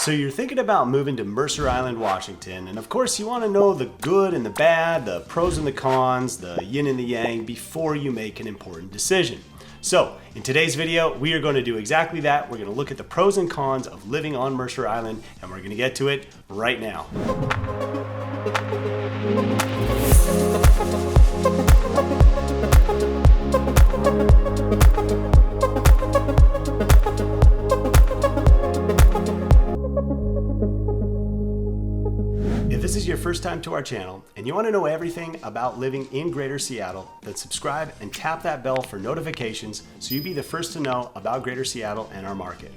So you're thinking about moving to Mercer Island, Washington, and of course you want to know the good and the bad, the pros and the cons, the yin and the yang before you make an important decision. So in today's video, we are going to do exactly that. We're going to look at the pros and cons of living on Mercer Island, and we're going to get to it right now. If this is your first time to our channel and you want to know everything about living in Greater Seattle, then subscribe and tap that bell for notifications so you'll be the first to know about Greater Seattle and our market.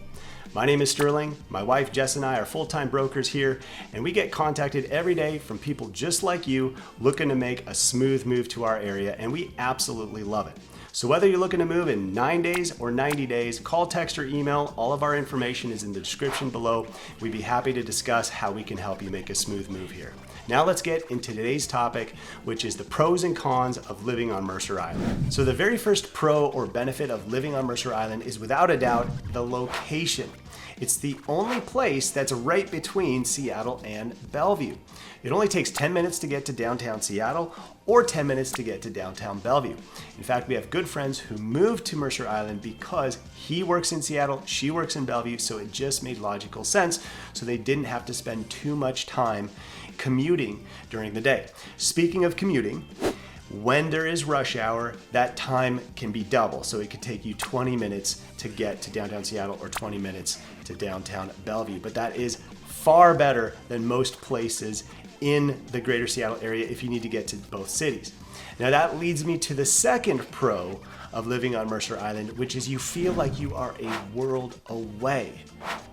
My name is Sterling. My wife Jess and I are full-time brokers here, and we get contacted every day from people just like you looking to make a smooth move to our area, and we absolutely love it. So whether you're looking to move in 9 days or 90 days, call, text, or email. All of our information is in the description below. We'd be happy to discuss how we can help you make a smooth move here. Now let's get into today's topic, which is the pros and cons of living on Mercer Island. So the very first pro or benefit of living on Mercer Island is without a doubt the location. It's the only place that's right between Seattle and Bellevue. It only takes 10 minutes to get to downtown Seattle or 10 minutes to get to downtown Bellevue. In fact, we have good friends who moved to Mercer Island because he works in Seattle, she works in Bellevue, so it just made logical sense, so they didn't have to spend too much time commuting during the day. Speaking of commuting, when there is rush hour, that time can be double. So it could take you 20 minutes to get to downtown Seattle or 20 minutes to downtown Bellevue. But that is far better than most places in the greater Seattle area if you need to get to both cities. Now that leads me to the second pro of living on Mercer Island, which is you feel like you are a world away.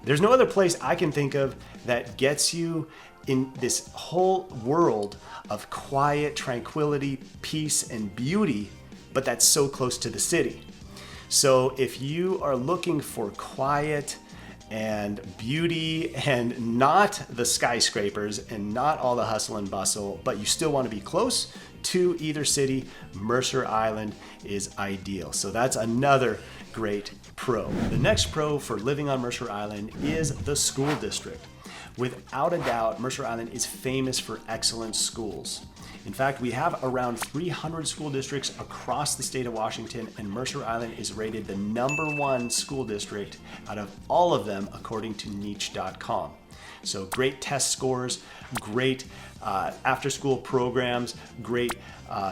There's no other place I can think of that gets you in this whole world of quiet, tranquility, peace, and beauty, but that's so close to the city. So if you are looking for quiet and beauty and not the skyscrapers and not all the hustle and bustle, but you still want to be close to either city, Mercer Island is ideal. So that's another great pro. The next pro for living on Mercer Island is the school district. Without a doubt, Mercer Island is famous for excellent schools. In fact, we have around 300 school districts across the state of Washington, and Mercer Island is rated the #1 school district out of all of them according to niche.com. So great test scores, great after-school programs, great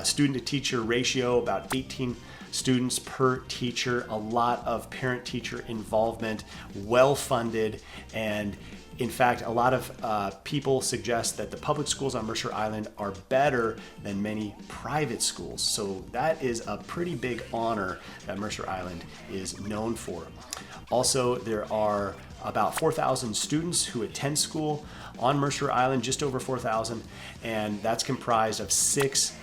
student-to-teacher ratio, about 18 students per teacher, a lot of parent-teacher involvement, well-funded, and in fact, a lot of people suggest that the public schools on Mercer Island are better than many private schools. So that is a pretty big honor that Mercer Island is known for. Also, there are about 4,000 students who attend school on Mercer Island, just over 4,000, and that's comprised of six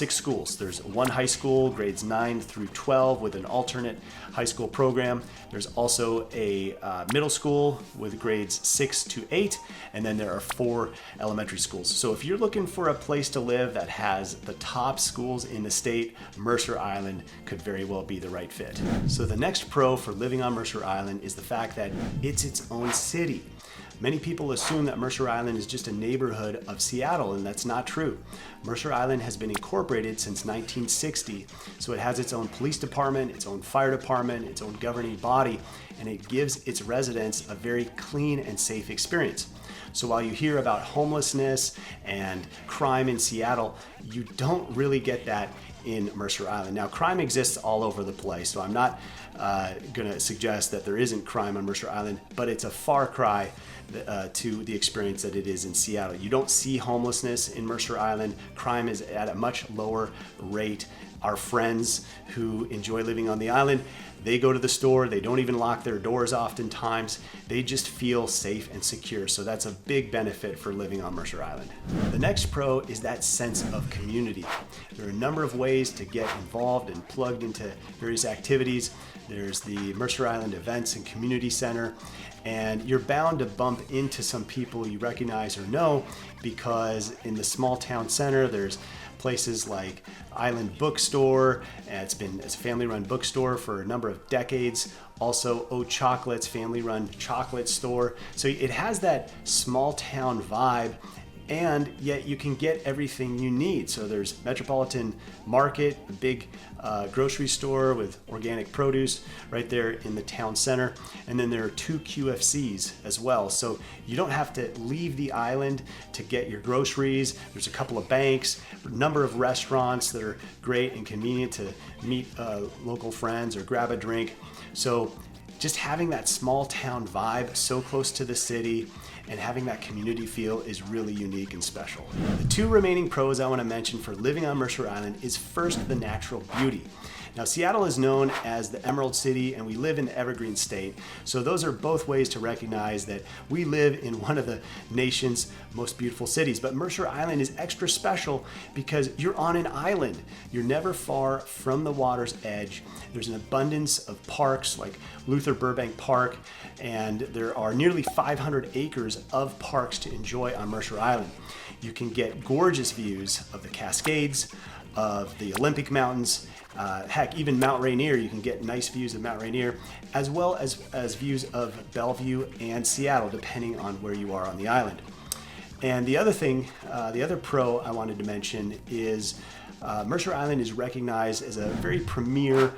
schools. There's one high school, grades 9 through 12, with an alternate high school program. There's also a middle school with grades 6 to 8, and then there are 4 elementary schools. So if you're looking for a place to live that has the top schools in the state, Mercer Island could very well be the right fit. So the next pro for living on Mercer Island is the fact that it's its own city. Many people assume that Mercer Island is just a neighborhood of Seattle, and that's not true. Mercer Island has been incorporated since 1960, so it has its own police department, its own fire department, its own governing body, and it gives its residents a very clean and safe experience. So while you hear about homelessness and crime in Seattle, you don't really get that in Mercer Island. Now, crime exists all over the place, so I'm not going to suggest that there isn't crime on Mercer Island, but it's a far cry to the experience that it is in Seattle. You don't see homelessness in Mercer Island. Crime is at a much lower rate. Our friends who enjoy living on the island, they go to the store, they don't even lock their doors oftentimes. They just feel safe and secure. So that's a big benefit for living on Mercer Island. The next pro is that sense of community. There are a number of ways to get involved and plugged into various activities. There's the Mercer Island Events and Community Center, and you're bound to bump into some people you recognize or know, because in the small town center, there's places like Island Bookstore. It's a family-run bookstore for a number of decades. Also, O Chocolate's family-run chocolate store. So it has that small town vibe, and yet you can get everything you need. So there's Metropolitan Market, a big grocery store with organic produce right there in the town center. And then there are 2 QFCs as well. So you don't have to leave the island to get your groceries. There's a couple of banks, a number of restaurants that are great and convenient to meet local friends or grab a drink. So just having that small town vibe so close to the city and having that community feel is really unique and special. The 2 remaining pros I want to mention for living on Mercer Island is first, the natural beauty. Now, Seattle is known as the Emerald City, and we live in the Evergreen State. So those are both ways to recognize that we live in one of the nation's most beautiful cities. But Mercer Island is extra special because you're on an island. You're never far from the water's edge. There's an abundance of parks like Luther Burbank Park, and there are nearly 500 acres of parks to enjoy on Mercer Island. You can get gorgeous views of the Cascades, of the Olympic Mountains, heck, even Mount Rainier. You can get nice views of Mount Rainier, as well as views of Bellevue and Seattle, depending on where you are on the island. And the other thing, the other pro I wanted to mention is Mercer Island is recognized as a very premier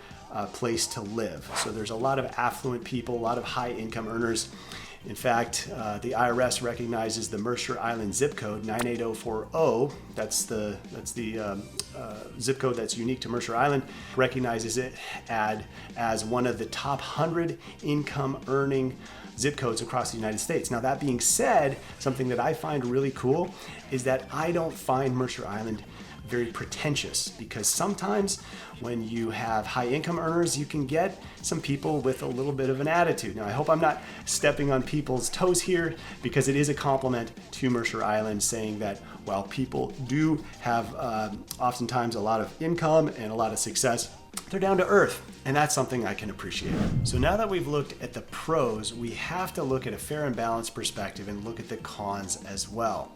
place to live. So there's a lot of affluent people, a lot of high income earners. In fact, the IRS recognizes the Mercer Island zip code 98040. That's the zip code that's unique to Mercer Island. Recognizes it as one of the top 100 income earning zip codes across the United States. Now, that being said, something that I find really cool is that I don't find Mercer Island very pretentious, because sometimes when you have high income earners, you can get some people with a little bit of an attitude. Now, I hope I'm not stepping on people's toes here, because it is a compliment to Mercer Island, saying that while people do have oftentimes a lot of income and a lot of success, they're down to earth, and that's something I can appreciate. So now that we've looked at the pros, we have to look at a fair and balanced perspective and look at the cons as well.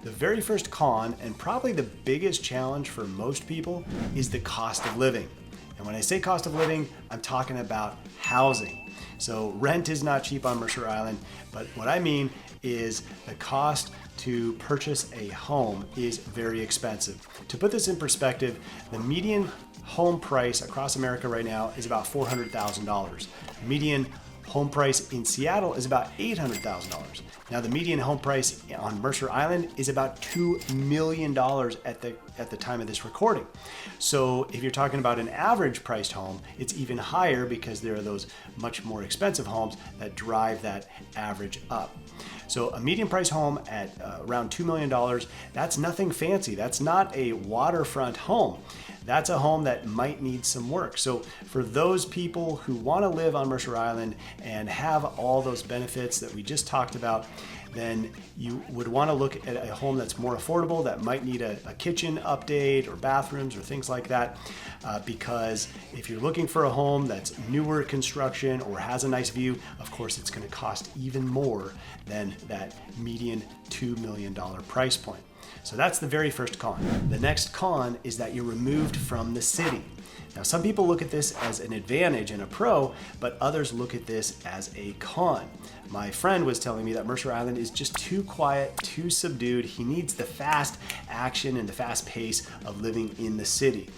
The very first con, and probably the biggest challenge for most people, is the cost of living. And when I say cost of living, I'm talking about housing. So rent is not cheap on Mercer Island, but what I mean is the cost to purchase a home is very expensive. To put this in perspective, the median home price across America right now is about $400,000. The median home price in Seattle is about $800,000. Now, the median home price on Mercer Island is about $2 million at the time of this recording. So if you're talking about an average priced home, it's even higher, because there are those much more expensive homes that drive that average up. So a median price home at around $2 million, that's nothing fancy. That's not a waterfront home. That's a home that might need some work. So for those people who want to live on Mercer Island and have all those benefits that we just talked about, then you would want to look at a home that's more affordable, that might need a kitchen update or bathrooms or things like that. Because if you're looking for a home that's newer construction or has a nice view, of course it's going to cost even more than that median $2 million price point. So that's the very first con. The next con is that you're removed from the city. Now, some people look at this as an advantage and a pro, but others look at this as a con. My friend was telling me that Mercer Island is just too quiet, too subdued. He needs the fast action and the fast pace of living in the city.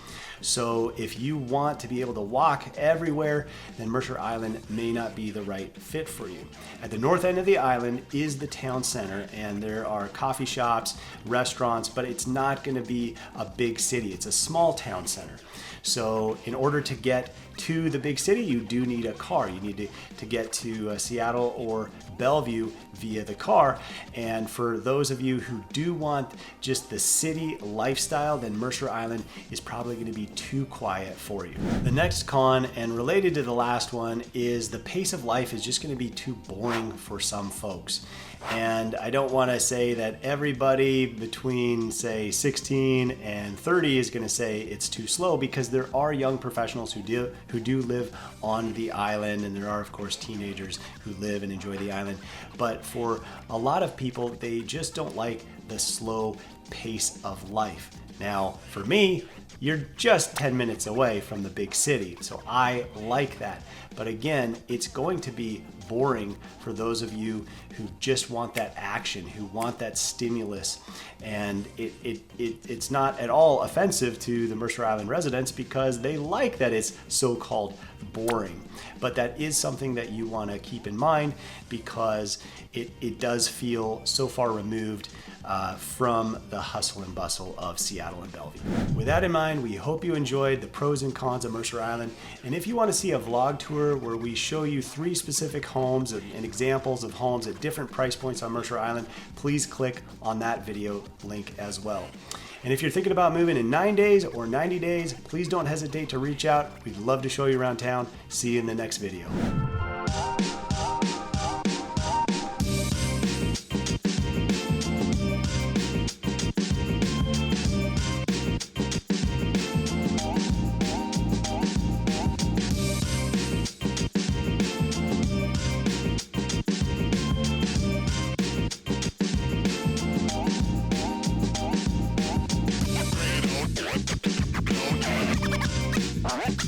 So if you want to be able to walk everywhere, then Mercer Island may not be the right fit for you. At the north end of the island is the town center, and there are coffee shops, restaurants, but it's not going to be a big city. It's a small town center. So in order to get to the big city, you do need a car. You need to get to Seattle or Bellevue via the car. And for those of you who do want just the city lifestyle, then Mercer Island is probably going to be too quiet for you. The next con, and related to the last one, is the pace of life is just going to be too boring for some folks. And I don't want to say that everybody between, say, 16 and 30 is going to say it's too slow, because there are young professionals who do live on the island, and there are, of course, teenagers who live and enjoy the island. But for a lot of people, they just don't like the slow pace of life. Now, for me, you're just 10 minutes away from the big city, so I like that. But again, it's going to be boring for those of you who just want that action, who want that stimulus. And it's not at all offensive to the Mercer Island residents because they like that it's so-called boring. But that is something that you want to keep in mind because it does feel so far removed from the hustle and bustle of Seattle and Bellevue. With that in mind, we hope you enjoyed the pros and cons of Mercer Island. And if you want to see a vlog tour where we show you 3 specific homes and examples of homes at different price points on Mercer Island, please click on that video link as well. And if you're thinking about moving in 9 days or 90 days, please don't hesitate to reach out. We'd love to show you around town. See you in the next video. All right.